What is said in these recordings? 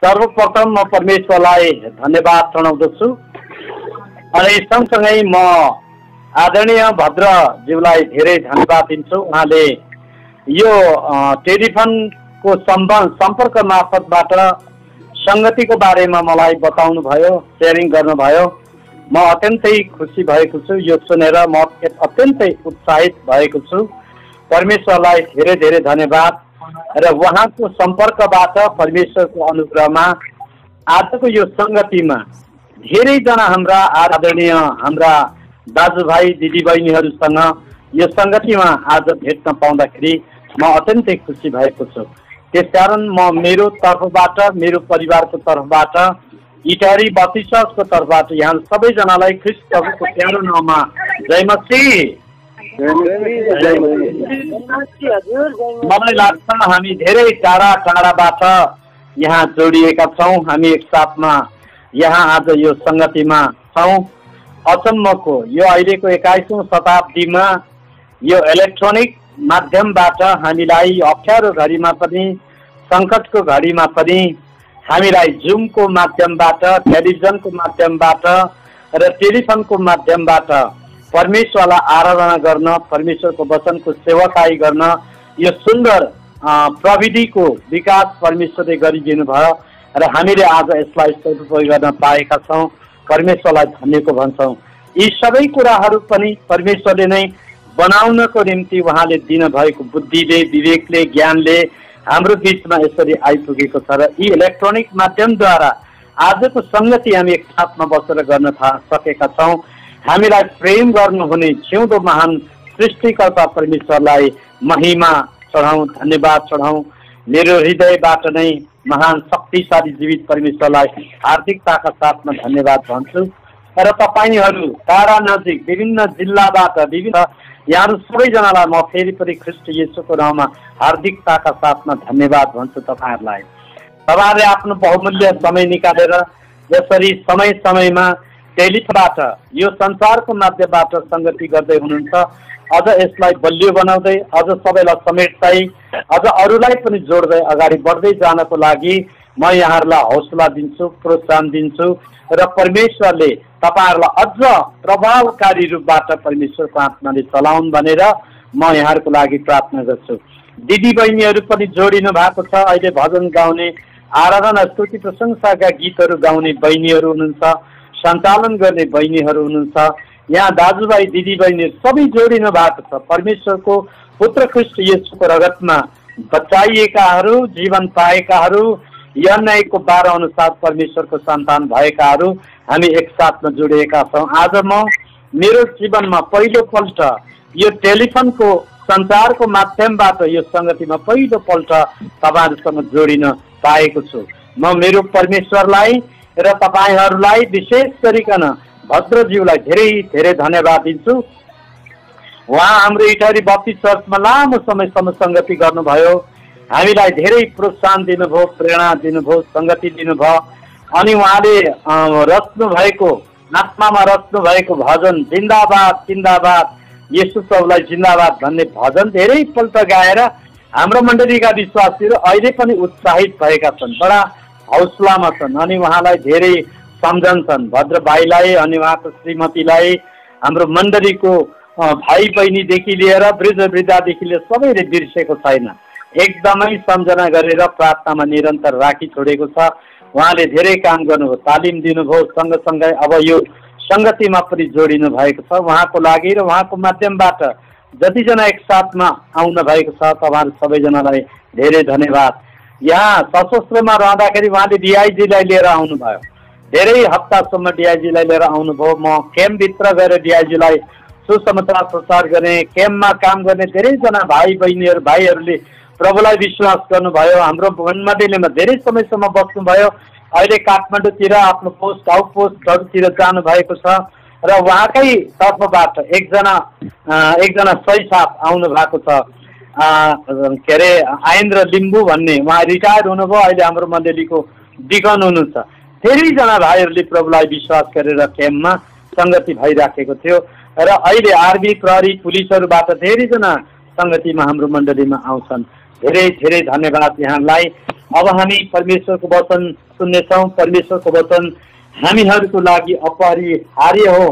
सर्वप्रथम म परमेश्वरलाई धन्यवाद चढाउँदछु अनि सँगसँगै म आदरणीय भद्रज्यूलाई धेरै धन्यवाद दिन्छु। उहाँले यो टेलिफोनको सम्पर्क मार्फतबाट संगतिको बारेमा मलाई बताउनु भयो, सेयरिङ गर्नुभयो। म अत्यन्तै खुसी भएको छु। यो सुनेर म अत्यन्तै उत्साहित भएको छु। परमेश्वरलाई धेरै धेरै धन्यवाद र उहाँको सम्पर्कबाट परमेश्वरको अनुग्रहमा आजको यो संगतिमा धेरैजना हाम्रा आदरणीय हाम्रा दाजुभाइ दिदीबहिनीहरूसँग यो संगतिमा आज भेट्न पाउँदाखेरि म अत्यन्तै खुसी भएको छु। त्यसकारण म मेरो तर्फबाट, मेरो परिवारको तर्फबाट, इटारी बत्तिसको तर्फबाट यहाँ सबैजनालाई ख्रीष्ट प्रभुको प्यारो नाममा जय मसीह। मलाई लाग्छ हामी धेरै टाढा टाढाबाट यहाँ जोडिएका छौँ। हामी एकसाथमा यहाँ आज यो संगतिमा छौँ। अचम्मको यो अहिलेको 21औं शताब्दीमा यो इलेक्ट्रोनिक माध्यमबाट हामीलाई अप्ठ्यारो घडीमा पनि, सङ्कटको घडीमा पनि हामीलाई जुमको माध्यमबाट, टेलिभिजनको माध्यमबाट र टेलिफोनको माध्यमबाट परमेश्वरलाई आराधना गर्न, परमेश्वरको वचनको सेवाकाई गर्न यो सुन्दर प्रविधिको विकास परमेश्वरले गरिदिनु भयो र हामीले आज यसलाई सदुपयोग गर्न पाएका छौँ। परमेश्वरलाई धन्यको भन्छौँ। यी सबै कुराहरू पनि परमेश्वरले नै बनाउनको निम्ति उहाँले दिनुभएको बुद्धिले, विवेकले, ज्ञानले हाम्रो बिचमा यसरी आइपुगेको छ र यी इलेक्ट्रोनिक माध्यमद्वारा आजको संगति हामी एकसाथमा बसेर गर्न सकेका छौँ। हामीलाई प्रेम गर्नुहुने जिउँदो महान सृष्टिकर्ता परमेश्वरलाई महिमा चढाउँ, धन्यवाद चढाउँ। मेरो हृदयबाट नै महान शक्तिशाली जीवित परमेश्वरलाई हार्दिकताका साथमा धन्यवाद भन्छु। र तपाईँहरू टाढा नजिक विभिन्न जिल्लाबाट विभिन्न यहाँहरू सबैजनालाई म फेरि पनि ख्रीष्ट येशूको नाममा हार्दिकताका साथमा धन्यवाद भन्छु। तपाईँहरूलाई तपाईँहरूले आफ्नो बहुमूल्य समय निकालेर जसरी समय समयमा टेलिफोनबाट यो संसारको माध्यमबाट संगति गर्दै हुनुहुन्छ, अझ यसलाई बलियो बनाउँदै, अझ सबैलाई समेट्दै, अझ अरूलाई पनि जोड्दै अगाडि बढ्दै जानको लागि म यहाँहरूलाई हौसला दिन्छु, प्रोत्साहन दिन्छु र परमेश्वरले तपाईँहरूलाई अझ प्रभावकारी रूपबाट परमेश्वरको आत्माले चलाउन् भनेर म यहाँहरूको लागि प्रार्थना गर्छु। दिदीबहिनीहरू पनि जोडिनु भएको छ। अहिले भजन गाउने, आराधना, स्तुति, प्रशंसाका गीतहरू गाउने बहिनीहरू हुनुहुन्छ, सञ्चालन गर्ने बहिनीहरू हुनुहुन्छ। यहाँ दाजुभाइ दिदीबहिनी सबै जोडिनु भएको छ। परमेश्वरको पुत्र ख्रीष्ट येशूको रगतमा बचाइएकाहरू, जीवन पाएकाहरू, यन्नाइको 12 अनुसार परमेश्वरको सन्तान भएकाहरू हामी एकसाथमा जोडिएका छौँ। आज म मेरो जीवनमा पहिलोपल्ट यो टेलिफोनको सञ्चारको माध्यमबाट यो संगतिमा पहिलोपल्ट तपाईँहरूसँग जोडिन पाएको छु। म मेरो परमेश्वरलाई र तपाईँहरूलाई विशेष गरिकन भद्रज्यूलाई धेरै धेरै धन्यवाद दिन्छु। उहाँ हाम्रो इटारी बत्तिस चर्चमा लामो समयसम्म संगति गर्नुभयो, हामीलाई धेरै प्रोत्साहन दिनुभयो, प्रेरणा दिनुभयो, संगति दिनुभयो। अनि उहाँले रच्नु भएको, आत्मामा रच्नु भएको भजन जिन्दाबाद जिन्दाबाद येशू प्रभुलाई जिन्दाबाद भन्ने भजन धेरैपल्ट गाएर हाम्रो मण्डलीका विश्वासीहरू अहिले पनि उत्साहित भएका छन्, बडा हौसलामा छन्। अनि उहाँलाई धेरै सम्झन्छन्, भद्र भाइलाई अनि उहाँको श्रीमतीलाई, हाम्रो मण्डलीको भाइ बहिनीदेखि लिएर वृद्ध वृद्धादेखि लिएर सबैले बिर्सेको छैन। एकदमै सम्झना गरेर प्रार्थनामा निरन्तर राखी छोडेको छ। उहाँले धेरै काम गर्नुभयो, तालिम दिनुभयो, सँगसँगै अब यो संगतिमा पनि जोडिनु भएको छ। उहाँको लागि र उहाँको माध्यमबाट जतिजना एकसाथमा आउनु भएको छ तपाईँहरू सबैजनालाई धेरै धन्यवाद। यहाँ सशस्त्रमा रहँदाखेरि उहाँले डिआइजीलाई लिएर आउनुभयो, धेरै हप्तासम्म डिआइजीलाई लिएर आउनुभयो। म क्याम्पभित्र गएर डिआइजीलाई सुसमाचार प्रचार गर्ने, क्याम्पमा काम गर्ने धेरैजना भाइ बहिनीहरू भाइहरूले प्रभुलाई विश्वास गर्नुभयो। हाम्रो मण्डलीमा धेरै समयसम्म बस्नुभयो। अहिले काठमाडौँतिर आफ्नो पोस्ट आउटपोस्टहरूतिर जानुभएको छ र उहाँकै तर्फबाट एकजना सही साथ आउनु भएको छ। के अरे आयेन्द्र लिम्बू भन्ने, उहाँ रिटायर हुनुभयो, अहिले हाम्रो मण्डलीको डिकन हुनुहुन्छ। धेरैजना भाइहरूले प्रभुलाई विश्वास गरेर क्याम्पमा संगति भइराखेको थियो र अहिले आर्मी, प्रहरी, पुलिसहरूबाट धेरैजना संगतिमा हाम्रो मण्डलीमा आउँछन्। धेरै धेरै धन्यवाद यहाँलाई। अब हामी परमेश्वरको वचन सुन्नेछौँ। परमेश्वरको वचन हामीहरूको लागि अपरिहार्य हो।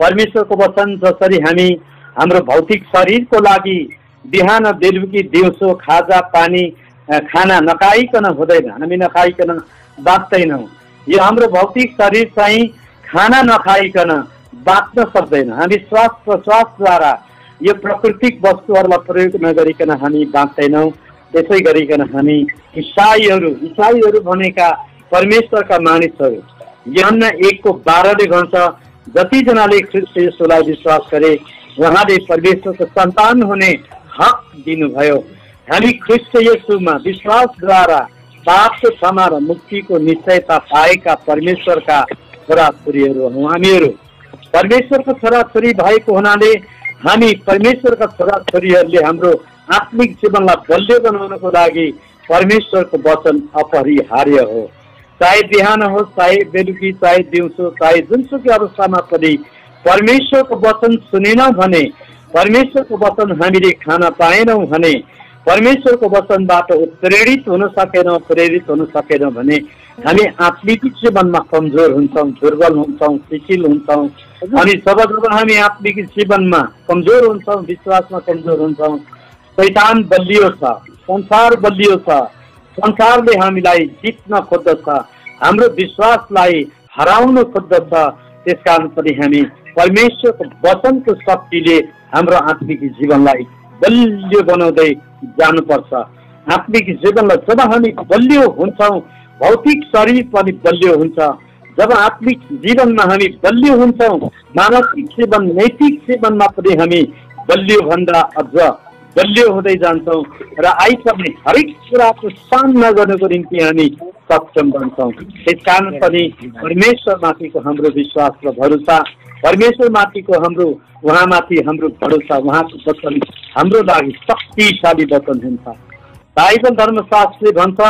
परमेश्वरको वचन जसरी हामी हाम्रो भौतिक शरीरको लागि बिहान बेलुकी दिउँसो खाजा पानी खाना नखाइकन हुँदैन, हामी नखाइकन बाँच्दैनौँ। यो हाम्रो भौतिक शरीर चाहिँ खाना नखाइकन बाँच्न सक्दैन। हामी श्वास प्रश्वासद्वारा यो प्राकृतिक वस्तुहरूलाई प्रयोग नगरिकन हामी बाँच्दैनौँ। त्यसै गरिकन हामी इसाईहरू भनेका परमेश्वरका मानिसहरू यूहन्ना 1:12 भन्छ, जतिजनाले ख्रीष्ट येशूलाई विश्वास गरे उहाँले परमेश्वरको सन्तान हुने हक दिनुभयो। हामी ख्रीष्ट येशूमा विश्वासद्वारा पापको क्षमा र मुक्तिको निश्चयता पाएका परमेश्वरका छोराछोरीहरू हौँ। हामीहरू परमेश्वरको छोराछोरी भएको हुनाले हामी परमेश्वरका छोराछोरीहरूले हाम्रो आत्मिक जीवनलाई बलियो बनाउनको लागि परमेश्वरको वचन अपरिहार्य हो। चाहे बिहान होस्, चाहे बेलुकी, चाहे दिउँसो, चाहे जुनसुकै अवस्थामा पनि परमेश्वरको वचन सुनेनौँ भने, परमेश्वरको वचन हामीले खान पाएनौँ भने, परमेश्वरको वचनबाट प्रेरित हुन सकेनौँ भने हामी आत्मिक जीवनमा कमजोर हुन्छौँ, दुर्बल हुन्छौँ, शिथिल हुन्छौँ। अनि जब हामी आत्मिक जीवनमा कमजोर हुन्छौँ, विश्वासमा कमजोर हुन्छौँ, शैतान बलियो छ, संसार बलियो छ, संसारले हामीलाई जित्न खोज्दछ, हाम्रो विश्वासलाई हराउन खोज्दछ। त्यसकारण पनि हामी परमेश्वरको वचनको शक्तिले हाम्रो आत्मिक जीवनलाई बलियो बनाउँदै जानुपर्छ। आत्मिक जीवनलाई जब हामी बलियो हुन्छौँ, भौतिक शरीर पनि बलियो हुन्छ। जब आत्मिक जीवनमा हामी बलियो हुन्छौँ, मानसिक जीवन, नैतिक जीवनमा पनि हामी बलियो भन्दा अझ बलियो हुँदै जान्छौँ र आइपर्ने हरेक कुराको सामना गर्नको निम्ति हामी सक्षम बन्छौँ। त्यसकारण पनि परमेश्वरमाथिको हाम्रो विश्वास र भरोसा, परमेश्वरमाथिको हाम्रो उहाँमाथि हाम्रो भरोसा, उहाँको वचन हाम्रो लागि शक्तिशाली वचन हुन्छ। बाइबल धर्मशास्त्रले भन्छ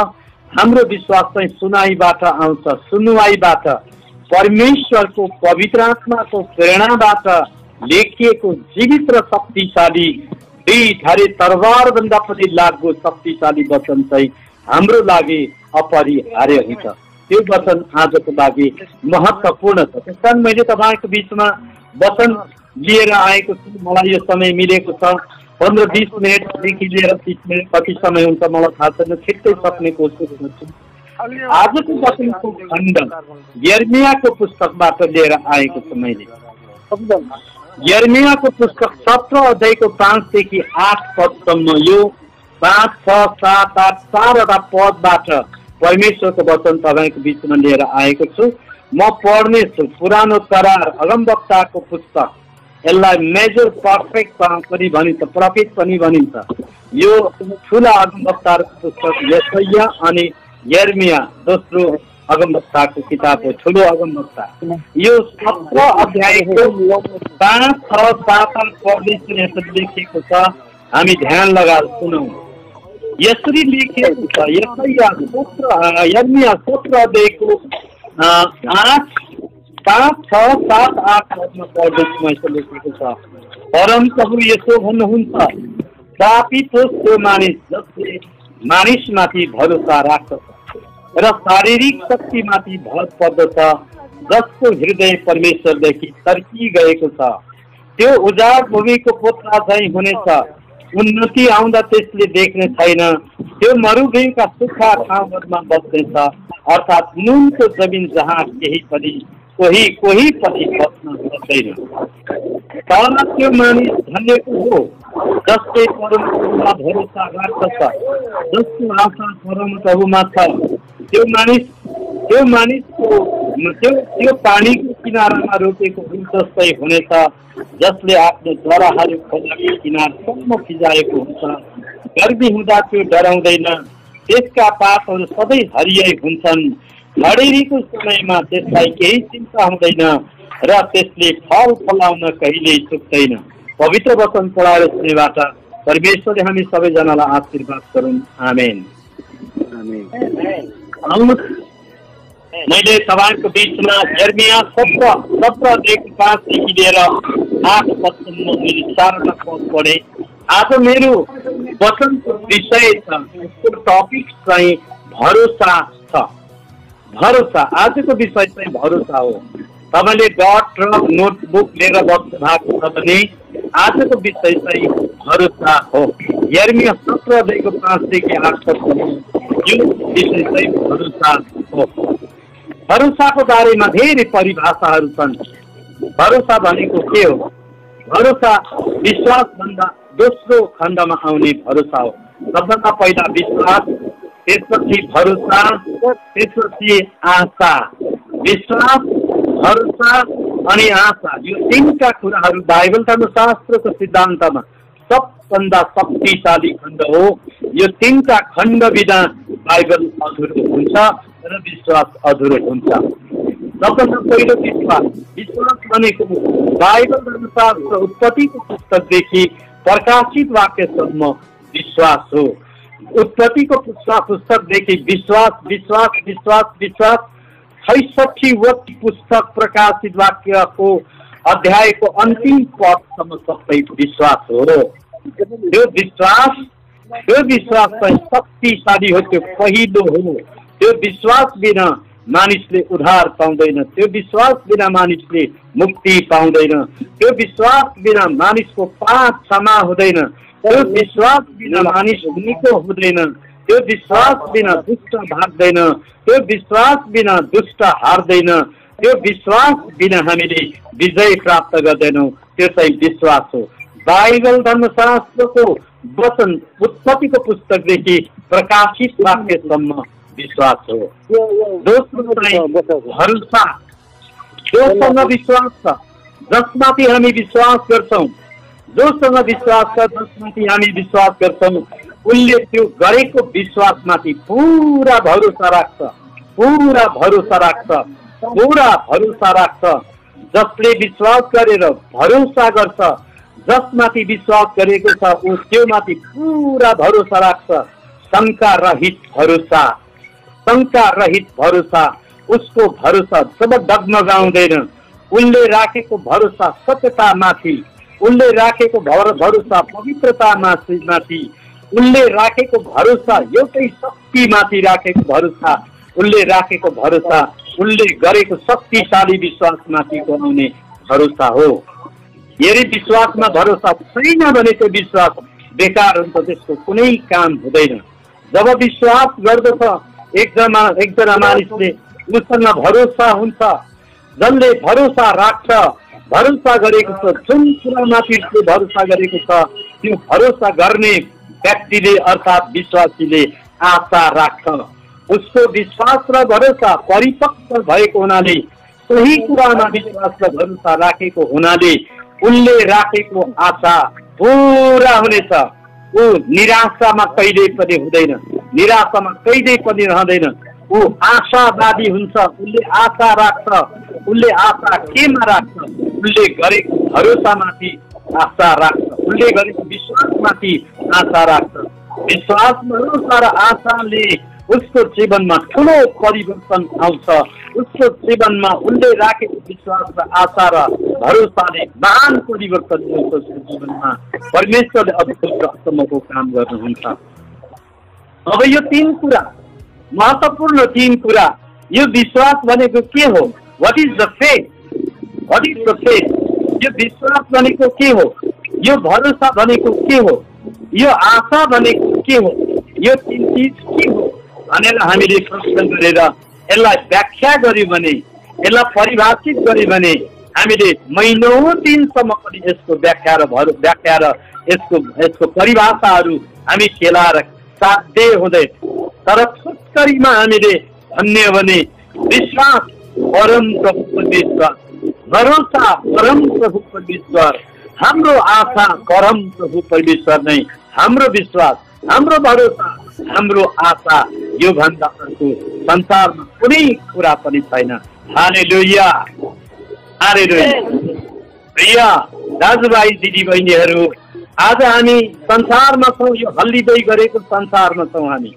हाम्रो विश्वास चाहिँ सुनाइबाट आउँछ, सुनुवाइबाट। परमेश्वरको पवित्र आत्माको प्रेरणाबाट लेखिएको जीवित र शक्तिशाली दुई धारे तरवार भन्दा पनि लाग्दो शक्तिशाली वचन चाहिँ हाम्रो लागि अपरिहार्य हुन्छ। त्यो वचन आजको लागि महत्त्वपूर्ण छ। त्यस कारण मैले तपाईँको बिचमा वचन लिएर आएको छु। मलाई यो समय मिलेको छ 15-20 मिनटदेखि लिएर 30 मिनट, कति समय हुन्छ मलाई थाहा छैन, छिट्टै सक्ने कोसिस गर्छु। आजको वचनको खण्ड यर्मियाको पुस्तकबाट लिएर आएको छु मैले। यर्मियाको पुस्तक 17 अध्यायको 5 देखि 8 पदसम्म, यो 5, 6, 7, 8 4वटा पदबाट परमेश्वरको वचन तपाईँको बिचमा लिएर आएको छु। म पढ्नेछु। पुरानो करार अगमवक्ताको पुस्तक, यसलाई मेजर पर्फेक्ट पनि भनिन्छ, प्रफिट पनि भनिन्छ। यो ठुला अगमवक्ताको पुस्तक यशाया अनि यर्मिया दोस्रो अगमवक्ताको किताब हो, ठुलो अगमवक्ता। यो 17 अध्यायको 5, 6, 7 पदले यसरी लेखिएको छ। हामी ध्यान लगाएर सुनौँ। यसरी लेखिएको छ, यर्मिया 17 अध्यायको 8, 5, 6, 7, 8 पदमा पढ्दैछु। यसो लेखिएको छ, परमप्रभु यसो भन्नुहुन्छ, पापित होस् त्यो मानिस जसले मानिसमाथि भरोसा राख्दछ र शारीरिक शक्तिमाथि भर पर्दछ, जसको हृदय परमेश्वरदेखि तर्की गएको छ। त्यो उजाड भूमिको पोथ्रा झैँ हुनेछ, उन्नति आउँदा त्यसले देख्ने छैन। त्यो मरुभूमिका सुक्खा ठाउँहरूमा बस्नेछ, अर्थात् नुनको जमिन जहाँ कोही पनि बस्न सक्दैन। तर त्यो मानिस धन्यको हो जसले परमप्रभुमा भरोसा राख्दछ, जसको आशा परमप्रभुमा छ। त्यो पानीको किनारामा रोपेको फुल जस्तै हुनेछ, जसले आफ्नो जराहरू खोलाको किनारसम्म फिजाएको हुन्छ। गर्मी हुँदा त्यो डराउँदैन, त्यसका पातहरू सधैँ हरियै हुन्छन्। खडेरीको समयमा त्यसलाई केही चिन्ता हुँदैन र त्यसले फल फलाउन कहिल्यै चुक्दैन। पवित्र वचन पढाएर सुनेबाट परमेश्वरले हामी सबैजनालाई आशीर्वाद गरून्। आमेन। मैले तपाईँको बिचमा यर्मिया 17 देखि 5 देखि लिएर 8 पदसम्म मैले 4वटा पद पढेँ। आज मेरो वचनको विषय छ, यसको टपिक चाहिँ भरोसा छ। भरोसा, आजको विषय चाहिँ भरोसा हो। तपाईँले डट र नोटबुक लिएर बस्नु भएको छ भने आजको विषय चाहिँ भरोसा हो। यर्मिया 17:5 8 यो विषय चाहिँ भरोसा हो। भरोसाको बारेमा धेरै परिभाषाहरू छन्। भरोसा भनेको के हो? भरोसा विश्वासभन्दा दोस्रो खण्डमा आउने भरोसा हो। सबभन्दा पहिला विश्वास, त्यसपछि भरोसा, त्यसपछि आशा। विश्वास, भरोसा अनि आशा, यो तीनटा कुराहरू बाइबल धर्मशास्त्रको सिद्धान्तमा सबभन्दा शक्तिशाली खण्ड हो। यो तीनटा खण्ड बिना बाइबल अधुरो हुन्छ र विश्वास अधुरो हुन्छ। सबभन्दा पहिलो विश्वास। विश्वास भनेको बाइबल धर्मशास्त्र उत्पत्तिको पुस्तकदेखि प्रकाशित वाक्यसम्म विश्वास हो। उत्पत्तिको पुस्तकदेखि विश्वास विश्वास विश्वास विश्वास 66वटी पुस्तक प्रकाशित वाक्यको अध्यायको अन्तिम पदसम्म सबै विश्वास हो। त्यो विश्वास चाहिँ शक्तिशाली हो। त्यो पहिलो हो। त्यो विश्वास बिना मानिसले उद्धार पाउँदैन। त्यो विश्वास बिना मानिसले मुक्ति पाउँदैन। त्यो विश्वास बिना मानिसको पाप क्षमा हुँदैन। त्यो विश्वास बिना मानिस निको हुँदैन। त्यो विश्वास बिना दुष्ट भाग्दैन। त्यो विश्वास बिना दुष्ट हार्दैन। त्यो विश्वास बिना हामीले विजय प्राप्त गर्दैनौँ। त्यो चाहिँ विश्वास हो। बाइबल धर्मशास्त्रको वचन उत्पत्तिको पुस्तकदेखि प्रकाशित वाक्यसम्म विश्वास हो। दोस्रो चाहिँ भरोसा। जोसँग विश्वास छ, जसमाथि हामी विश्वास गर्छौँ, जोसँग विश्वास छ, जसमाथि हामी विश्वास गर्छौँ, उनले त्यो गरेको विश्वासमाथि पुरा भरोसा राख्छ। पुरा भरोसा राख्छ। पुरा भरोसा राख्छ। जसले विश्वास गरेर भरोसा गर्छ, जसमाथि विश्वास गरेको छ, ऊ त्योमाथि पुरा भरोसा राख्छ। शङ्का रहित भरोसा। शङ्का रहित भरोसा। उसको भरोसा जब डगमगाउँदैन। उनले राखेको भरोसा सत्यतामाथि, उनले राखेको भरोसा पवित्रतामाथि, उनले राखेको भरोसा एउटै शक्तिमाथि राखेको भरोसा, उनले राखेको भरोसा उनले गरेको शक्तिशाली विश्वासमाथिको आउने भरोसा हो। यदि विश्वासमा भरोसा छैन भने त्यो विश्वास बेकार हुन्छ, त्यसको कुनै काम हुँदैन। जब विश्वास गर्दछ एकजना मानिसले, उसँग भरोसा हुन्छ। जसले भरोसा राख्छ, भरोसा गरेको छ, जुन कुरामाथि भरोसा गरेको छ, त्यो भरोसा गर्ने व्यक्तिले अर्थात् विश्वासीले आशा राख्छ। उसको विश्वास र भरोसा परिपक्व भएको हुनाले, सोही कुरामा विश्वास र भरोसा राखेको हुनाले उनले राखेको आशा पुरा हुनेछ। ऊ निराशामा कहिल्यै पनि हुँदैन, निराशामा कहिल्यै पनि रहँदैन। ऊ आशावादी हुन्छ। उसले आशा राख्छ। उसले आशा केमा राख्छ? उसले गरेको भरोसामाथि आशा राख्छ। उसले गरेको विश्वासमाथि आशा राख्छ। विश्वास, भरोसा र आशाले उसको जीवनमा ठुलो परिवर्तन आउँछ। उसको जीवनमा उनले राखेको विश्वास र आशा र भरोसाले महान परिवर्तन ल्याउँछ। उसको जीवनमा परमेश्वरले अद्भुत र अचम्मको काम गर्नुहुन्छ। अब यो तीन कुरा, महत्त्वपूर्ण तीन कुरा। यो विश्वास भनेको के हो? What is the faith? What is the faith? यो विश्वास भनेको के हो? यो भरोसा भनेको के हो? यो आशा भनेको के हो? यो तीन चिज के हो भनेर हामीले प्रश्न गरेर यसलाई व्याख्या गर्यौँ भने, यसलाई परिभाषित गर्यौँ भने हामीले महिनौँ दिनसम्म पनि यसको व्याख्या र यसको परिभाषाहरू हामी खेलाएर साध्य हुँदैन। तर छोटकरीमा हामीले भन्ने भने विश्वास परम प्रभु परमेश्वर, भरोसा परम प्रभु परमेश्वर, हाम्रो आशा परम प्रभु परमेश्वर नै, हाम्रो विश्वास, हाम्रो भरोसा, हाम्रो आशा, यो भन्दा अर्को संसारमा कुनै कुरा पनि छैन। हालेलुया, हालेलुया। प्रिय दाजुभाइ दिदीबहिनीहरू, आज हामी संसारमा छौँ। यो हल्लिँदै गरेको संसारमा छौँ हामी।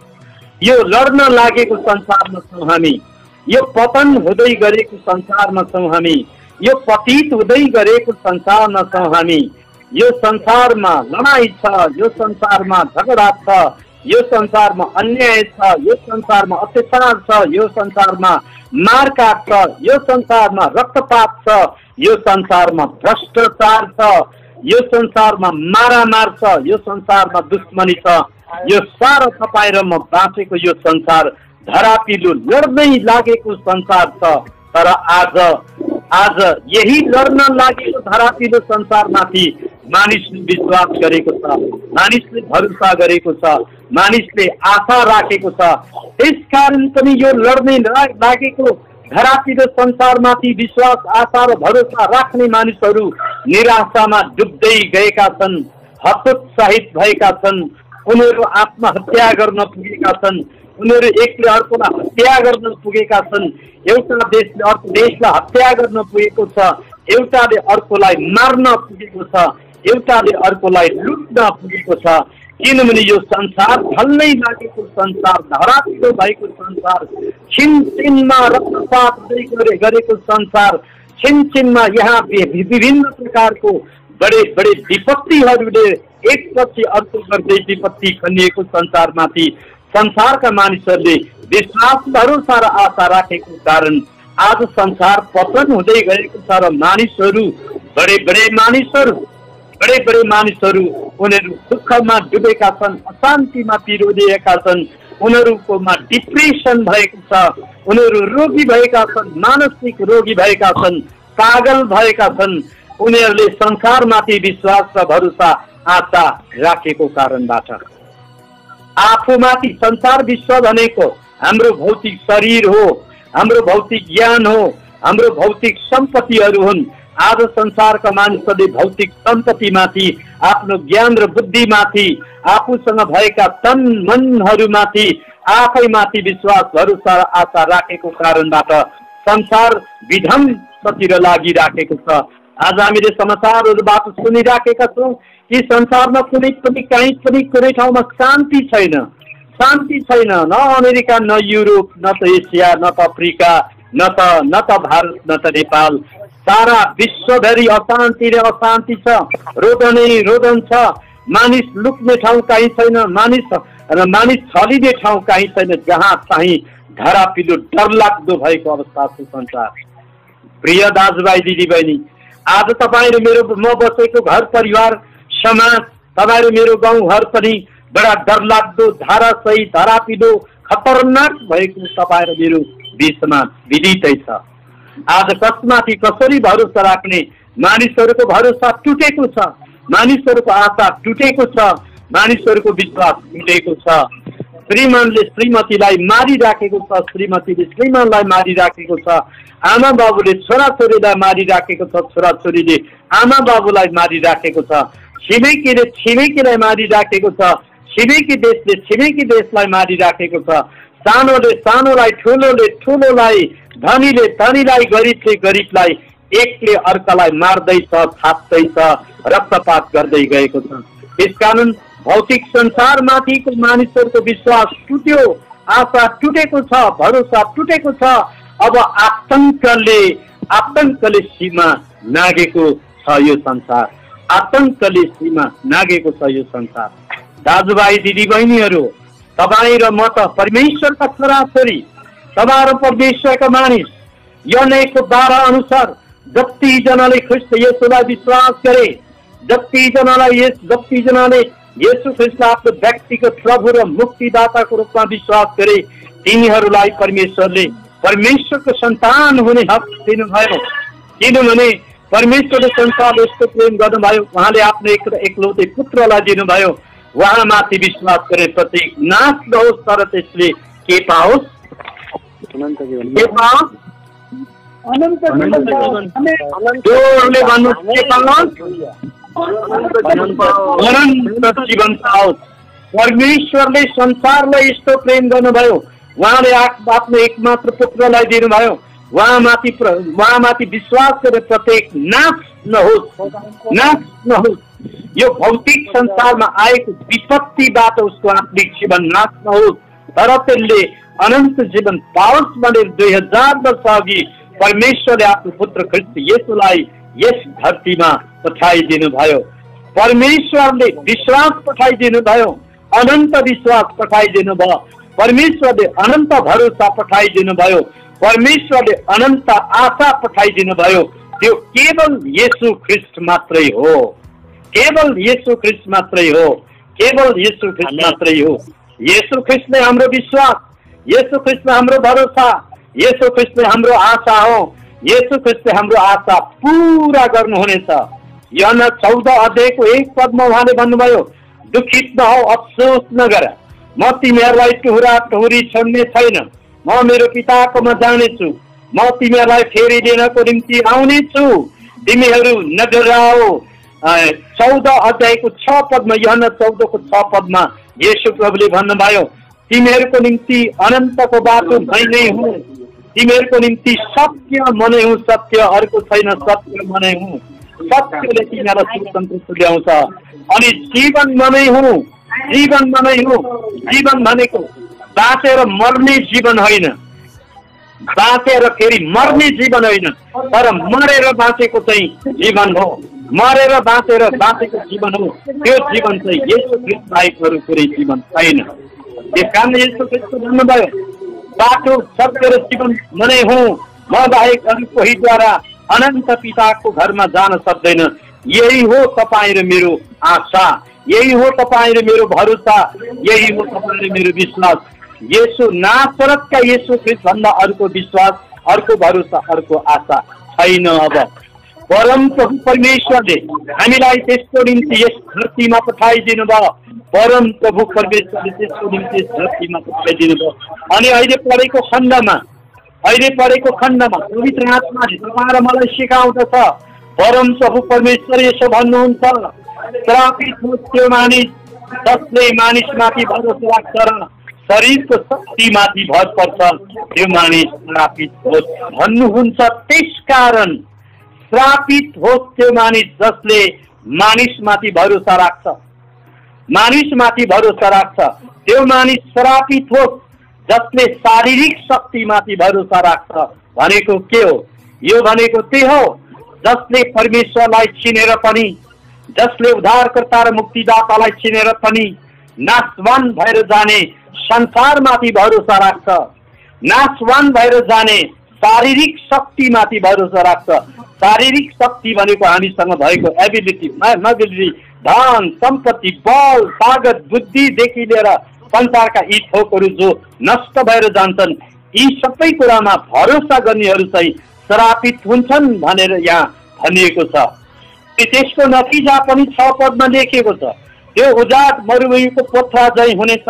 यो लड्न लागेको संसारमा छौँ हामी। यो पतन हुँदै गरेको संसारमा छौँ हामी। यो पतित हुँदै गरेको संसारमा छौँ हामी। यो संसारमा लडाई छ, यो संसारमा झगडा छ, यो संसारमा अन्याय छ, यो संसारमा अत्याचार छ, यो संसारमा मारकाट छ, यो संसारमा रक्तपात छ, यो संसारमा भ्रष्टाचार छ, यो संसारमा मारामार छ, यो संसारमा दुश्मनी छ। यो सारा तपाईँ र म बाँचेको यो संसार धरापिलो लड्दै लागेको संसार छ। तर आज यही लड्न लागेको धरापिलो संसारमाथि मानिसले विश्वास गरेको छ, मानिसले भरोसा गरेको छ, मानिसले आशा राखेको छ। त्यसकारण पनि यो लड्दै लागेको धरापिलो संसारमाथि विश्वास, आशा र भरोसा राख्ने मानिसहरू निराशामा डुब्दै गएका छन्, हतोत्साहित भएका छन्। उनीहरू आत्महत्या गर्न पुगेका छन्, उनीहरू एकले अर्कोलाई हत्या गर्न पुगेका छन्। एउटा देशले अर्को देशलाई हत्या गर्न पुगेको छ, एउटाले अर्कोलाई मार्न पुगेको छ, एउटाले अर्कोलाई लुट्न पुगेको छ। किनभने यो संसार ढल्नै लागेको संसार, धरापिलो भएको संसार, छिनछिनमा रक्तपात गरेको संसार, छिनछिनमा यहाँ विभिन्न प्रकारको बडे बडे विपत्तिहरूले एकपछि अर्को गर्दै विपत्ति खनिएको संसारमाथि संसारका मानिसहरूले विश्वास, भरोसा र आशा राखेको कारण आज संसार पतन हुँदै गएको छ। र मानिसहरू बडे बडे मानिसहरू उनीहरू दुःखमा डुबेका छन्, अशान्तिमा पिरोलिएका छन्, उनीहरूकोमा डिप्रेसन भएको छ, उनीहरू रोगी भएका छन्, मानसिक रोगी भएका छन्, पागल भएका छन्। उनीहरूले संसारमाथि विश्वास र भरोसा आशा राखेको कारणबाट आफूमाथि संसार विश्व भनेको हाम्रो भौतिक शरीर हो, हाम्रो भौतिक ज्ञान हो, हाम्रो भौतिक सम्पत्तिहरू हुन्। आज संसारका मानिसहरूले भौतिक सम्पत्तिमाथि, आफ्नो ज्ञान र बुद्धिमाथि, आफूसँग भएका तन मनहरूमाथि, आफैमाथि विश्वास, भरोसा र आशा राखेको कारणबाट संसार विध्वंसतिर लागिराखेको छ। आज हामीले समाचारहरूबाट सुनिराखेका छौँ कि संसारमा कुनै कुनै ठाउँमा शान्ति छैन, न अमेरिका, न युरोप, न त एसिया, न त अफ्रिका, न त भारत, न त नेपाल। सारा विश्वभरि अशान्ति र अशान्ति छ, रोदन छ। मानिस लुक्ने ठाउँ कहीँ छैन, मानिस छलिने ठाउँ कहीँ छैन, जहाँ चाहिँ धरापिलो डरलाग्दो भएको अवस्था छ संसार। प्रिय दाजुभाइ दिदीबहिनी, आज तपाईँ र म बसेको घर परिवार समाज, तपाईँ र मेरो गाउँ घर पनि बडा डरलाग्दो, धारासही, धरापिलो, खतरनाक भएको तपाईँ र मेरो बिचमा विदितै छ। आज कसमाथि कसरी भरोसा राख्ने, मानिसहरूको भरोसा टुटेको छ, मानिसहरूको आशा टुटेको छ, मानिसहरूको विश्वास टुटेको छ। श्रीमानले श्रीमतीलाई मारिराखेको छ, श्रीमतीले श्रीमानलाई मारिराखेको छ, आमा बाबुले छोराछोरीलाई मारिराखेको छ, छोराछोरीले आमा बाबुलाई मारिराखेको छ, छिमेकीले छिमेकीलाई मारिराखेको छ, छिमेकी देशले छिमेकी देशलाई मारिराखेको छ, सानोले सानोलाई, ठुलोले ठुलोलाई, धनीले धनीलाई, गरिबले गरिबलाई, एकले अर्कालाई मार्दैछ, छाप्दैछ, रक्तपात गर्दै गएको छ। त्यसकारण भौतिक संसारमाथिको मानिसहरूको विश्वास टुट्यो, आशा टुटेको छ, भरोसा टुटेको छ। अब आतंकले सीमा नागेको छ यो संसार, आतंकले सीमा नागेको छ यो संसार। दाजुभाइ दिदीबहिनीहरू, तपाईँ र म त परमेश्वरका छोराछोरी, तपाईँ र परमेश्वरका मानिस। यनेको 12 अनुसार जतिजनाले ख्रीष्ट येशूलाई विश्वास गरे, जतिजनाले येशू ख्रीष्टलाई आफ्नो व्यक्तिगत प्रभु र मुक्तिदाताको रूपमा विश्वास गरे, तिनीहरूलाई परमेश्वरले परमेश्वरको सन्तान हुने हक दिनुभयो। किनभने परमेश्वरले संसारले यस्तो प्रेम गर्नुभयो, उहाँले आफ्नो एकलौटे पुत्रलाई दिनुभयो। उहाँमाथि विश्वास गरे प्रत्येक नाश नहोस्, तर त्यसले के पाओस्? अनन्त जीवन। जोडले भन्नुहोस्, के पाओस्? अनन्त जीवन पाओस्। परमेश्वरले संसारलाई यस्तो प्रेम गर्नुभयो, उहाँले आफ्नो एकमात्र पुत्रलाई दिनुभयो। उहाँमाथि विश्वास गरे प्रत्येक नाश नहोस्। यो भौतिक संसारमा आएको विपत्तिबाट उसको आत्मिक जीवन नाश नहोस्, तर त्यसले अनन्त जीवन पाओस् भनेर 2000 वर्ष अघि परमेश्वरले आफ्नो पुत्र ख्रीष्ट येशूलाई यस धरतीमा पठाइदिनु भयो। परमेश्वरले विश्वास पठाइदिनु भयो, अनन्त विश्वास पठाइदिनु भयो। परमेश्वरले अनन्त भरोसा पठाइदिनु भयो, परमेश्वरले अनन्त आशा पठाइदिनु भयो। त्यो केवल येशू ख्रीष्ट मात्रै हो, केवल येशू ख्रीष्ट मात्रै हो, केवल येशू ख्रीष्ट मात्रै हो। येशू ख्रीष्टले हाम्रो विश्वास, येशू ख्रीष्टले हाम्रो भरोसा, येशू ख्रीष्टले हाम्रो आशा हो। येशू ख्रीष्टले हाम्रो आशा पूरा गर्नुहुनेछ। यूहन्ना 14:1 उहाँले भन्नुभयो, दुखित नहौ, अफसोस नगर, म तिमीहरूलाई टुहुरा टुहुरी छोड्ने छैन, म मेरो पिताकोमा जानेछु, म तिमीहरूलाई फेरि लिनको निम्ति आउनेछु, तिमीहरू नडराओ। 14:6 यूहन्ना 14:6 येशू प्रभुले भन्नुभयो, तिमीहरूको निम्ति अनन्तको बाटो मै नै हुँ, तिमीहरूको निम्ति सत्य म नै हुँ, सत्य अर्को छैन, सत्य म नै हुँ, सत्यले तिमीहरूलाई स्वतन्त्र तुल्याउँछ। अनि जीवन म नै हुँ, जीवन म नै हुँ। जीवन भनेको बाँचेर मर्ने जीवन होइन, बाँचेर फेरि मर्ने जीवन होइन, तर मरेर बाँचेको चाहिँ जीवन हो, मरेर बाँचेर बाँचेको जीवन हो। त्यो जीवन चाहिँ येशू ख्रीष्ट बाहेक अरू कुनै जीवन छैन। त्यस कारण येशू ख्रीष्ट भन्नुभयो, बाटो सत्य र जीवन म नै हुँ, म बाहेक अरू कोहीद्वारा अनन्त पिताको घरमा जान सक्दैन। यही हो तपाईँ र मेरो आशा, यही हो तपाईँ र मेरो भरोसा, यही हो तपाईँ र मेरो विश्वास। येशू नासरतका येशू ख्रीष्ट भन्दा अर्को विश्वास, अर्को भरोसा, अर्को आशा छैन। अब परम प्रभु परमेश्वरले हामीलाई त्यसको निम्ति यस धरतीमा पठाइदिनु भयो, परम प्रभु परमेश्वरले त्यसको निम्ति यस धरतीमा पठाइदिनु भयो। अनि अहिले पढेको खण्डमा पवित्र आत्माले तपाईँ र मलाई सिकाउँदछ, परम प्रभु परमेश्वर यसो भन्नुहुन्छ, श्रापित होस् त्यो मानिस जसले मानिसमाथि भरोसा राख्छ र शरीरको शक्तिमाथि भर पर्छ, त्यो मानिस श्रापित होस् भन्नुहुन्छ। त्यसकारण श्रापित होस् त्यो मानिस जसले मानिसमाथि भरोसा राख्छ, मानिसमाथि भरोसा राख्छ, त्यो मानिस श्रापित होस् जसले शारीरिक शक्तिमाथि भरोसा राख्छ। भनेको के हो? यो भनेको त्यही हो जसले परमेश्वरलाई चिनेर पनि, जसले उद्धारकर्ता र मुक्तिदातालाई चिनेर पनि नाशवान भएर जाने संसारमाथि भरोसा राख्छ, नाशवान भएर जाने शारीरिक शक्तिमाथि भरोसा राख्छ। शारीरिक शक्ति भनेको हामीसँग भएको एबिलिटी, धन सम्पत्ति, बल, तागत, बुद्धिदेखि लिएर संसारका यी थोकहरू जो नष्ट भएर जान्छन्, यी सबै कुरामा भरोसा गर्नेहरू चाहिँ श्रापित हुन्छन् भनेर यहाँ भनिएको छ। त्यसको नतिजा पनि 6 पदमा लेखिएको छ, त्यो उजाड मरुभूमिको पोथ्रा झैँ हुनेछ,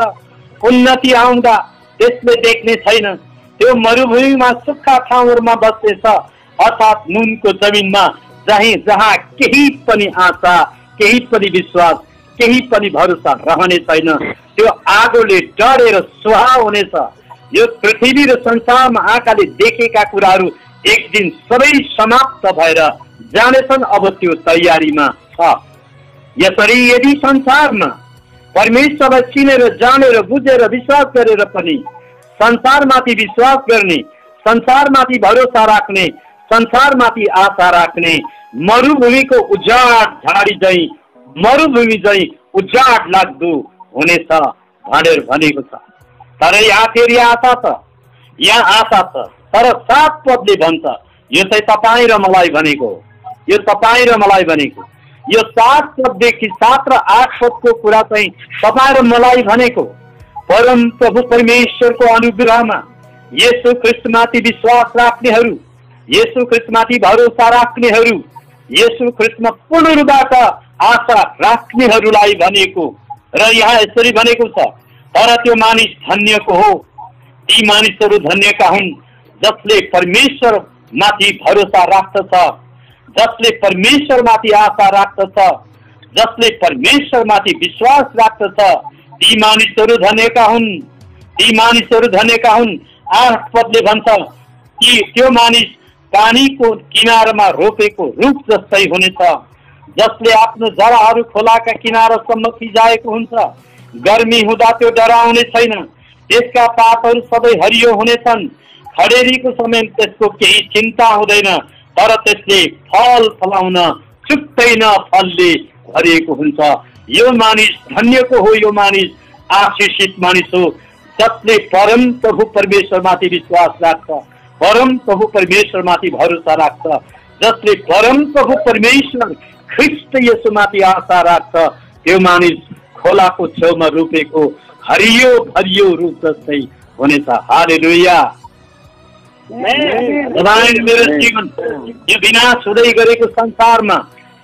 उन्नति आउँदा त्यसले देख्ने छैन, त्यो मरुभूमिमा सुक्खा ठाउँहरूमा बस्नेछ, अर्थात् नुनको जमिनमा जहाँ केही पनि आशा, केही पनि विश्वास, केही पनि भरोसा रहने छैन। त्यो आगोले डढेर सुहा हुनेछ। यो पृथ्वी र संसारमा आँखाले देखेका कुराहरू एक दिन सबै समाप्त भएर जानेछन्। अब त्यो तयारीमा छ। यसरी यदि संसारमा परमेश्वरलाई चिनेर, जानेर, बुझेर, विश्वास गरेर पनि संसारमाथि विश्वास गर्ने, संसारमाथि भरोसा राख्ने, संसारमाथि आशा राख्ने, मरुभूमिको उजाड झाडी झैँ, मरुभूमि झैँ उजाड लाग्दो हुनेछ भनेर भनेको छ। तर यहाँ फेरि आशा छ, यहाँ आशा छ। तर 7 पदले भन्छ, यो चाहिँ तपाईँ र मलाई भनेको, यो तपाईँ र मलाई भनेको। यो 7 पददेखि 7 र 8 पदको कुरा चाहिँ तपाईँ र मलाई भनेको। परम प्रभु परमेश्वरको अनुग्रहमा येशू ख्रीष्टमाथि विश्वास राख्नेहरू, येशू ख्रीष्टमाथि भरोसा राख्नेहरू, येशू ख्रीष्टमा पूर्ण रूपबाट आशा राख्नेहरूलाई भनेको। र यहाँ यसरी भनेको छ, तर त्यो मानिस धन्यको हो, ती मानिसहरू धन्यका हुन् जसले परमेश्वर माथि भरोसा राख्दछ, जसले परमेश्वर माथि आशा राख्दछ, जसले परमेश्वर माथि विश्वास राख्दछ, ती मानिसहरू धन्यका हुन्, ती मानिसहरू धन्यका हुन्। 8 पदले भन्छ कि त्यो मानिस पानीको किनारमा रोपेको रुख जस्तै हुनेछ, जसले आफ्नो जराहरू खोलाका किनारासम्म फिजाएको हुन्छ। गर्मी हुँदा त्यो डराउने छैन, त्यसका पातहरू सबै हरियो हुनेछन्। खडेरीको समय त्यसको केही चिन्ता हुँदैन, तर त्यसले फल फलाउन चुक्दैन, फलले भरिएको हुन्छ। यो मानिस धन्यको हो, यो मानिस आशीषित मानिस हो जसले परम प्रभु परमेश्वरमाथि विश्वास राख्छ, परम प्रभु परमेश्वरमाथि भरोसा राख्छ, जसले परम प्रभु परमेश्वर ख्रीष्ट येशूमाथि आशा राख्छ। त्यो मानिस खोलाको छेउमा रोपेको हरियो भरियो रुख जस्तै हुनेछ। हालेलुया। तपाईँ मेरो जीवन यो विनाश हुँदै गरेको संसारमा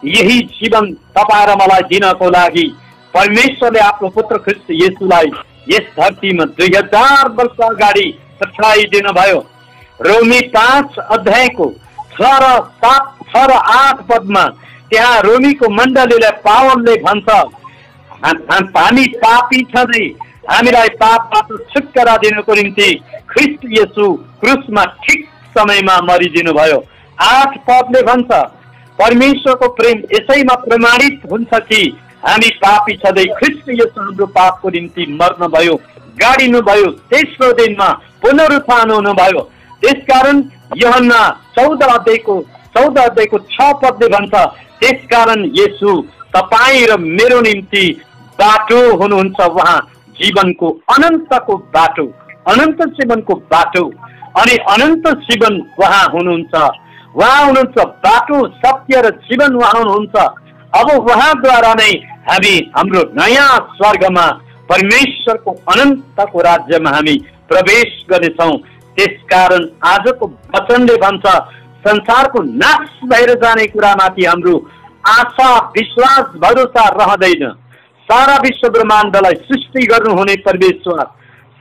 यही जीवन तपाईँ र मलाई दिनको लागि परमेश्वरले आफ्नो पुत्र ख्रीष्ट येशूलाई यस धरतीमा 2000 वर्ष अगाडि पठाइदिनु भयो। रोमी 5 अध्यायको 6 र 8 पदमा त्यहाँ रोमीको मण्डलीलाई पावलले भन्छ, हामी पापी छँदै हामीलाई पापबाट छुटकारा दिनको निम्ति ख्रीष्ट येशू क्रुसमा ठिक समयमा मरिदिनु भयो। 8 पदले भन्छ, परमेश्वरको प्रेम यसैमा प्रमाणित हुन्छ कि हामी पापी छँदै ख्रीष्ट येशू हाम्रो पापको निम्ति मर्नु भयो, गाडिनु भयो, तेस्रो दिनमा पुनरुत्थान हुनुभयो। त्यसकारण यूहन्ना 14 अध्यायको 6 पदले भन्छ, त्यसकारण येशू तपाईँ र मेरो निम्ति बाटो हुनुहुन्छ, उहाँ जीवनको अनन्तको बाटो, अनन्त जीवनको बाटो अनि अनन्त जीवन उहाँ हुनुहुन्छ। उहाँ हुनुहुन्छ बाटो, सत्य र जीवन उहाँ हुनुहुन्छ। अब उहाँद्वारा नै हामी हाम्रो नयाँ स्वर्गमा परमेश्वरको अनन्तको राज्यमा हामी प्रवेश गर्नेछौँ। त्यसकारण आजको वचनले भन्छ, संसारको नाश भएर जाने कुरामाथि हाम्रो आशा विश्वास भरोसा रहँदैन। सारा विश्व ब्रह्माण्डलाई सृष्टि गर्नुहुने परमेश्वर,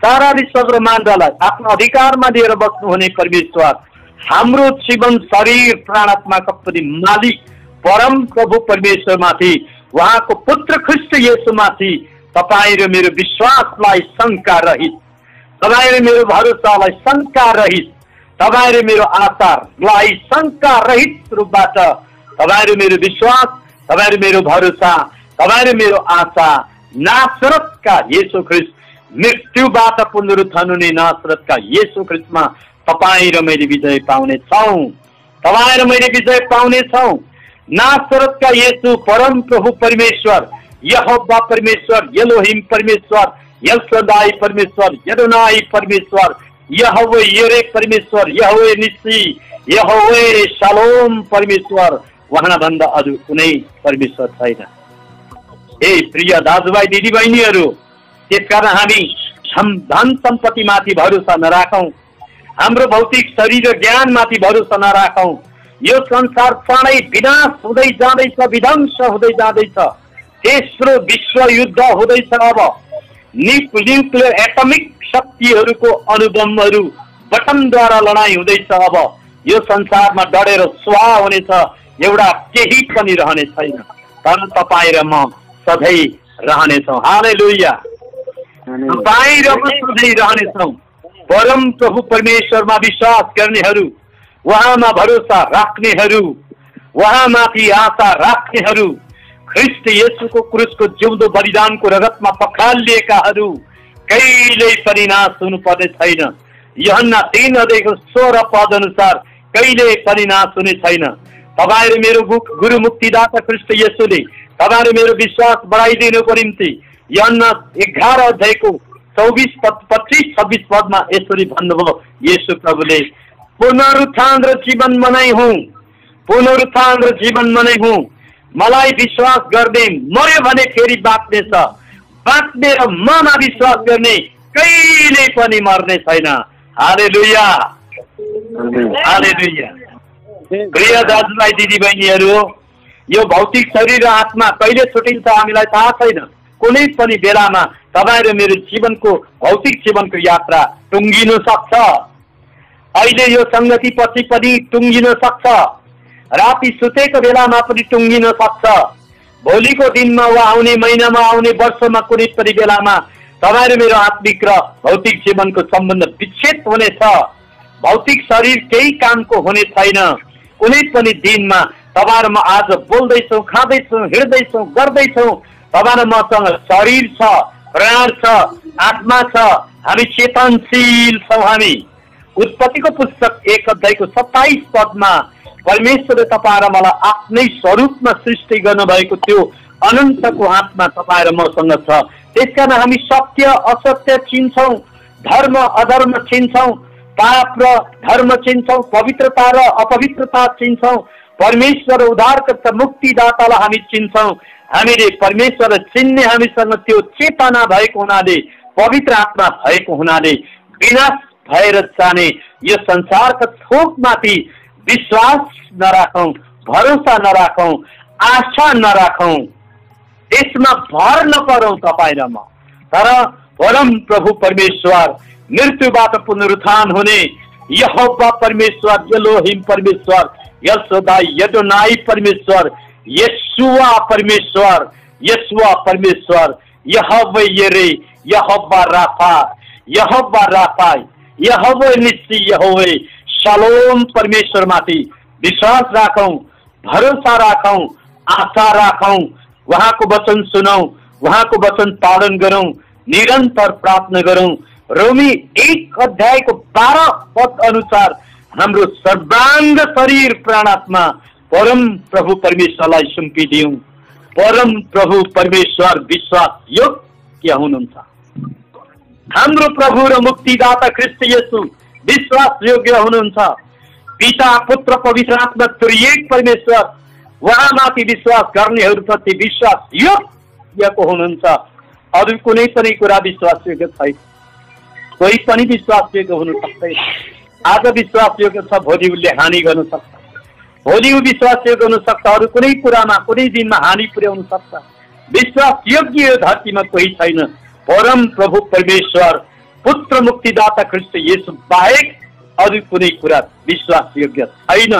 सारा विश्व ब्रह्माण्डलाई आफ्नो अधिकारमा लिएर बस्नुहुने परमेश्वर, हाम्रो जीवन शरीर प्राण आत्माका पनि मालिक परम प्रभु परमेश्वरमाथि, उहाँको पुत्र ख्रीष्ट येशूमाथि तपाईँ र मेरो विश्वासलाई शङ्का रहित, तपाईँ र मेरो भरोसालाई शङ्का रहित, तपाईँ र मेरो आशालाई शङ्का रहित रूपबाट तपाईँ र मेरो विश्वास, तपाईँ र मेरो भरोसा, तपाईँ र मेरो आशा नासरतका येशू ख्रीष्ट, मृत्युबाट पुनरुत्थान हुने नासरतका येशू ख्रीष्टमा तपाईँ र मैले विजय पाउनेछौँ, तपाईँ र मैले विजय पाउनेछौँ। नासरतका येशू परम प्रभु परमेश्वर, यहोवा परमेश्वर, एलोहिम परमेश्वर, एलशदाई परमेश्वर, यदोनाई परमेश्वर, यहोवे यरे परमेश्वर, यहोवे निसी, यहोवे शालोम परमेश्वर, उहाँ भन्दा अरू कुनै परमेश्वर छैन। हे प्रिय दाजुभाइ दिदीबहिनीहरू, त्यसकारण हामी धन सम्पत्तिमाथि भरोसा नराखौँ, हाम्रो भौतिक शरीर र ज्ञानमाथि भरोसा नराखौँ। यो संसार चाँडै विनाश हुँदै जाँदैछ, विध्वंस हुँदै जाँदैछ। तेस्रो विश्व युद्ध हुँदैछ। अब न्युक्लियर एटमिक शक्तिहरूको अणुबमहरू बटमद्वारा लडाइँ हुँदैछ। अब यो संसारमा डढेर स्वाहा हुनेछ, एउटा केही पनि रहने छैन, तर तपाईँ र म सधैँ रहनेछौँ। हालेलुया। तपाईँ र म सधैँ रहनेछौँ। परम प्रभु परमेश्वरमा विश्वास गर्नेहरू, उहाँमा भरोसा राख्नेहरू, उहाँमाथि आशा राख्नेहरू, ख्रीष्ट येशूको क्रुसको जिउँदो बलिदानको रगतमा पखालिएकाहरू कहिल्यै पनि नाश हुनुपर्ने छैन। यूहन्ना 3 अध्यायको 16 पद अनुसार कहिल्यै पनि नाश हुने छैन। तपाईँ र मेरो गुरु मुक्तिदाता ख्रीष्ट येशूले तपाईँ र मेरो विश्वास बढाइदिनुको निम्ति यूहन्ना 11 अध्यायको 24 पद 25-26 पदमा यसरी भन्नुभयो, येशू प्रभुले, पुनरुत्थान र जीवन म नै हुँ, पुनरुत्थान र जीवन म नै हुँ। मलाई विश्वास गर्ने मर्यो भने फेरि बाँच्नेछ, बाँच्ने र ममा विश्वास गर्ने कहिल्यै पनि मर्ने छैन। हालेलुया, हालेलुया। प्रिय दाजुभाइ दिदीबहिनीहरू, यो भौतिक शरीर र आत्मा कहिले छुटिन्छ हामीलाई थाहा छैन। कुनै पनि बेलामा तपाईँ र मेरो जीवनको भौतिक जीवनको यात्रा टुङ्गिन सक्छ। अहिले यो सङ्गति पछि पनि टुङ्गिन सक्छ, राति सुतेको बेलामा पनि टुङ्गिन सक्छ, भोलिको दिनमा वा आउने महिनामा, आउने वर्षमा कुनै पनि बेलामा तपाईँ र मेरो आत्मिक र भौतिक जीवनको सम्बन्ध विच्छेद हुनेछ। भौतिक शरीर केही कामको हुने छैन। कुनै पनि दिनमा तपाईँ र म आज बोल्दैछौँ, खाँदैछौँ, हिँड्दैछौँ, गर्दैछौँ, तपाईँ र मसँग शरीर छ, प्राण छ, आत्मा छ, हामी चेतनशील छौँ। हामी उत्पत्तिको पुस्तक 1 अध्यायको 27 पदमा परमेश्वरले तपाईँ र मलाई आफ्नै स्वरूपमा सृष्टि गर्नुभएको त्यो अनन्तको हातमा तपाईँ र मसँग छ। त्यसकारण हामी सत्य असत्य चिन्छौँ, धर्म अधर्म चिन्छौँ, पाप र धर्म चिन्छौँ, पवित्रता र अपवित्रता चिन्छौँ, परमेश्वर उद्धारकर्ता मुक्तिदातालाई हामी चिन्छौँ। हामीले परमेश्वर चिन्ने हामीसँग त्यो चेतना भएको हुनाले, पवित्र आत्मा भएको हुनाले विनाश भएर जाने यो संसारका थोकमाथि विश्वास नराखौँ, भरोसा नराखौँ, आशा नराखौँ, त्यसमा भर नपरौँ तपाईँ र म। तर परम प्रभु परमेश्वर, मृत्युबाट पुनरुत्थान हुने यहोवा परमेश्वर, एलोहिम परमेश्वर, यशोदाई यदोनाई परमेश्वर, यशुआ परमेश्वर, यशुआ परमेश्वर, यहोवा येरे, यहोवा राफा, यहोवा राफा, यहोवा निस्सी, यहोवा शालोम परमेश्वर माथि विश्वास राखौँ, भरोसा राखौँ, आशा राखौँ, उहाँको वचन सुनौँ, उहाँको वचन पालन गरौँ, निरन्तर प्रार्थना गरौँ। रोमी 1 अध्यायको 12 पद अनुसार हाम्रो सर्वांग शरीर प्राणात्मा परम प्रभु परमेश्वरलाई सुम्पिदिउँ। परम प्रभु परमेश्वर विश्वास योग्य हुनुहुन्छ। हाम्रो प्रभु र मुक्तिदाता ख्रीष्ट येशू विश्वास योग्य हुनुहुन्छ। पिता पुत्र पवित्र आत्मा त्रिएक परमेश्वर उहाँमाथि विश्वास गर्नेहरूप्रति विश्वास योग्यको हुनुहुन्छ। अरू कुनै पनि कुरा विश्वास योग्य छैन। कोही पनि विश्वास योग्य हुनु सक्दैन। आज विश्वास योग्य छ, भोलि उसले हानि गर्न सक्छ, भोलि ऊ विश्वास योग्य हुन सक्छ, अरू कुनै कुरामा कुनै दिनमा हानि पुर्याउन सक्छ। विश्वास योग्य यो धरतीमा कोही छैन। परम प्रभु परमेश्वर पुत्र मुक्तिदाता ख्रीष्ट येशू बाहेक अरू कुनै कुरा विश्वास योग्य छैन।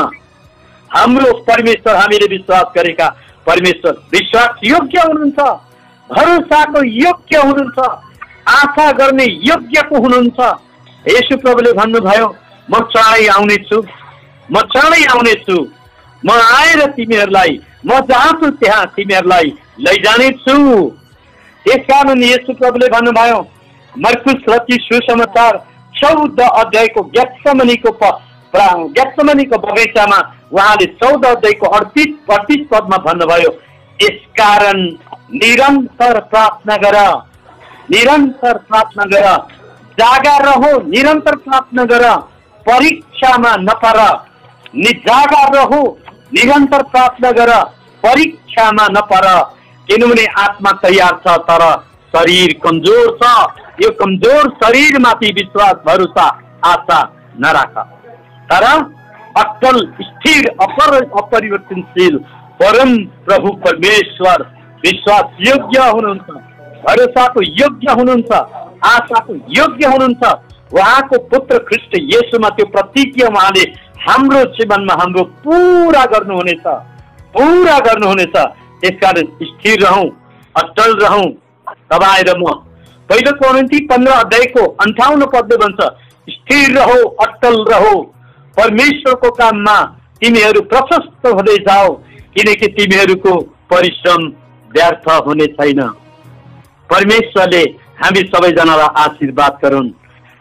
हाम्रो परमेश्वर, हामीले विश्वास गरेका परमेश्वर विश्वास योग्य हुनुहुन्छ, भरोसाको योग्य हुनुहुन्छ, आशा गर्ने योग्यको हुनुहुन्छ। येशू प्रभुले भन्नुभयो, म चाँडै आउनेछु, म चाँडै आउनेछु, म आएर तिमीहरूलाई, म जहाँ छु त्यहाँ तिमीहरूलाई लैजानेछु। त्यसकारण येशू प्रभुले भन्नुभयो, मर्कुस रचित सुसमाचार 14 अध्यायको गेत्सेमनीको बगैँचामा उहाँले 14 अध्यायको 38 पदमा भन्नुभयो, यसकारण निरन्तर प्रार्थना गर, निरन्तर प्रार्थना गर, जागा रहो, निरन्तर प्रार्थना गर, परीक्षामा नपर, जागा रहो, निरन्तर प्रार्थना गर, परीक्षामा नपर, किनभने आत्मा तयार छ तर शरीर कमजोर छ। यो कमजोर शरीरमाथि विश्वास भरोसा आशा नराख, तर अटल स्थिर अपरिवर्तनशील परम प्रभु परमेश्वर विश्वास योग्य हुनुहुन्छ, भरोसाको योग्य हुनुहुन्छ, आशाको योग्य हुनुहुन्छ। उहाँको पुत्र ख्रीष्ट येशूमा त्यो प्रतिज्ञा उहाँले हाम्रो जीवनमा हाम्रो पुरा गर्नुहुनेछ, पुरा गर्नुहुनेछ। त्यसकारण स्थिर रहौँ, अटल रहौँ। तपाईँ र म पहिलो कोरिन्थी 15 अध्यायको 58 पदले भन्छ, स्थिर रहो, अटल रहो, परमेश्वरको काममा तिमीहरू प्रशस्त हुँदै जाओ, किनकि तिमीहरूको परिश्रम व्यर्थ हुने छैन। परमेश्वरले हामी सबैजनालाई आशीर्वाद गरून्।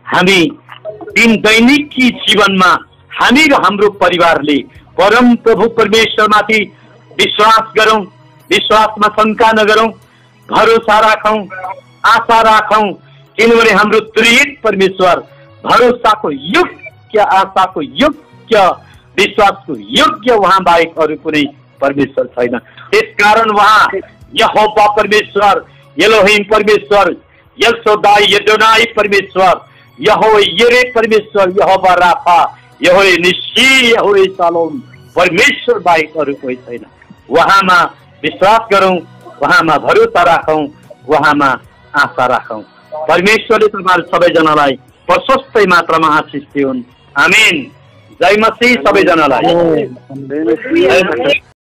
हामी दैनिकी जीवनमा हामी र हाम्रो परिवारले परम प्रभु परमेश्वरमाथि विश्वास गरौँ, विश्वासमा शङ्का नगरौँ, भरोसा राखौँ, आशा राखौँ, किनभने हाम्रो त्रिएक परमेश्वर भरोसाको योग्य, आशाको योग्य, विश्वासको योग्य उहाँ बाहेक अरू कुनै परमेश्वर छैन। त्यसकारण उहाँ यहोवा परमेश्वर, एलोहिम परमेश्वर, यशोदाई यदोनाई परमेश्वर, यहोवा येरे परमेश्वर, यहोवा राफा, यहोवा निस्सी, यहोवा शालोम परमेश्वर बाहेक अरू कोही छैन। उहाँमा विश्वास गरौँ, उहाँमा भरोसा राखौँ, उहाँमा आशा राखौँ। परमेश्वरले तपाईहरु सबैजनालाई प्रशस्तै मात्रामा आशिष दिउन्। आमेन। जय मसीह सबैजनालाई।